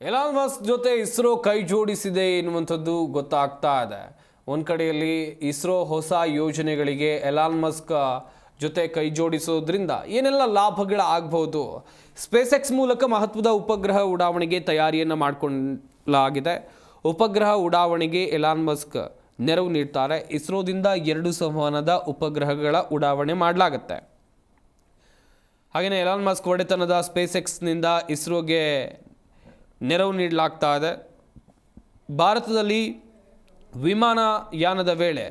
Elon Musk ಜೊತೆ ಇಸ್ರೋ ಕೈ ಜೋಡಿಸಿದೆ ಎನ್ನುವಂಥದ್ದು ಗೊತ್ತಾಗ್ತಾ ಇದೆ. ಒಂದು ಕಡೆಯಲ್ಲಿ ಇಸ್ರೋ ಹೊಸ ಯೋಜನೆಗಳಿಗೆ ಎಲಾನ್ ಮಸ್ಕ್ ಜೊತೆ ಕೈ ಜೋಡಿಸೋದ್ರಿಂದ ಏನೆಲ್ಲ ಲಾಭಗಳಾಗಬಹುದು. ಸ್ಪೇಸ್ ಎಕ್ಸ್ ಮೂಲಕ ಮಹತ್ವದ ಉಪಗ್ರಹ ಉಡಾವಣೆಗೆ ತಯಾರಿಯನ್ನು ಮಾಡಿಕೊಳ್ಳಲಾಗಿದೆ. ಉಪಗ್ರಹ ಉಡಾವಣೆಗೆ ಎಲಾನ್ ಮಸ್ಕ್ ನೆರವು ನೀಡ್ತಾರೆ. ಇಸ್ರೋದಿಂದ 2 ಸಂವಹನದ ಉಪಗ್ರಹಗಳ ಉಡಾವಣೆ ಮಾಡಲಾಗುತ್ತೆ. ಹಾಗೆಯೇ ಎಲಾನ್ ಮಸ್ಕ್ ಒಡೆತನದ ಸ್ಪೇಸ್ ಎಕ್ಸ್ನಿಂದ ಇಸ್ರೋಗೆ ನೆರವು ನೀಡಲಾಗ್ತಾ ಇದೆ. ಭಾರತದಲ್ಲಿ ವಿಮಾನಯಾನದ ವೇಳೆ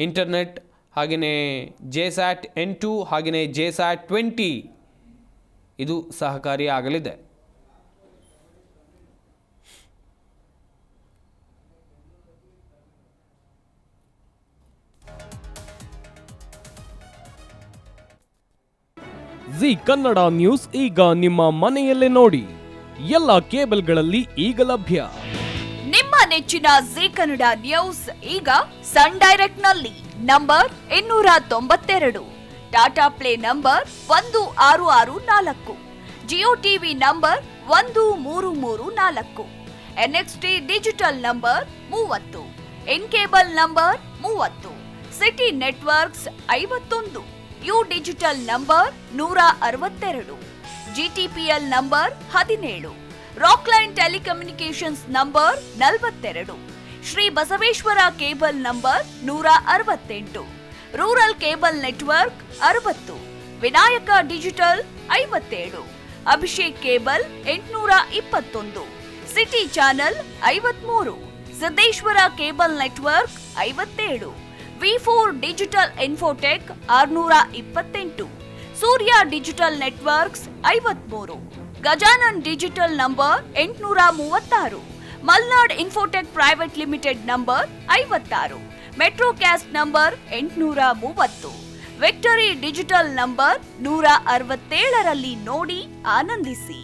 ಇಂಟರ್ನೆಟ್ ಹಾಗೆಯೇ ಜೆಸ್ಯಾಟ್ N2 ಹಾಗೆಯೇ ಜೆಸ್ಯಾಟ್ 20 ಇದು ಸಹಕಾರಿಯಾಗಲಿದೆ. ಜಿ ಕನ್ನಡ ನ್ಯೂಸ್ ಈಗ ನಿಮ್ಮ ಮನೆಯಲ್ಲೇ ನೋಡಿ. ಎಲ್ಲ ಕೇಬಲ್ಗಳಲ್ಲಿ ಈಗ ಲಭ್ಯ. ನಿಮ್ಮ ನೆಚ್ಚಿನ ಜಿ ಕನ್ನಡ ನ್ಯೂಸ್ ಈಗ ಸನ್ ಡೈರೆಕ್ಟ್ ನಲ್ಲಿ number 292, Tata play number 1664, Jio TV number 1334, NXT digital number 30, in cable number 30, city networks 51, U digital number 162, GTPL number 17, Rockline telecommunications number 42, Shri Basaveshwara cable number 168, rural cable network 60, Vinayaka digital 57, Abhishek cable 821, city channel 53, Siddeshwara cable network 57, V4 digital Infotech 628, Surya digital networks 53, Gajanan digital number 836, Malnad Infotech Private Limited number 56, Metrocast number 830, Victory Digital number 167ರಲ್ಲಿ ನೋಡಿ ಆನಂದಿಸಿ.